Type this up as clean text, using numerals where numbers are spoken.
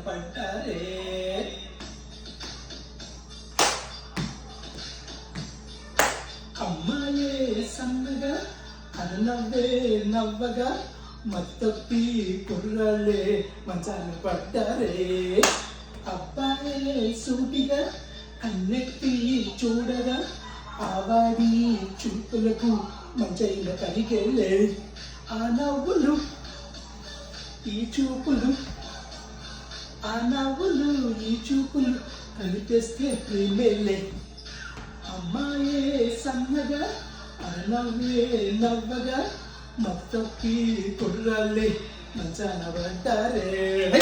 పడ్డారే. అమ్మాయే సన్నగా అన్నవ్వే నవ్వగా మత్తొప్పి కుర్రాళ్ళే మంచాన పడ్డారే. అబ్బాయే సూటిగా కన్నెత్తి చూడగా ఆవాడి చూపులకు మంచైన కరిగేలే. ఆ నవ్వులు ఈ చూపులు, ఆ నవ్వులు ఈ చూపులు కలిపేస్తే ప్రేమేలే. అమ్మాయే సన్నగా అన్నవ్వే నవ్వగా మత్తొప్పి కుర్రాళ్ళే మంచాన పడ్డారే.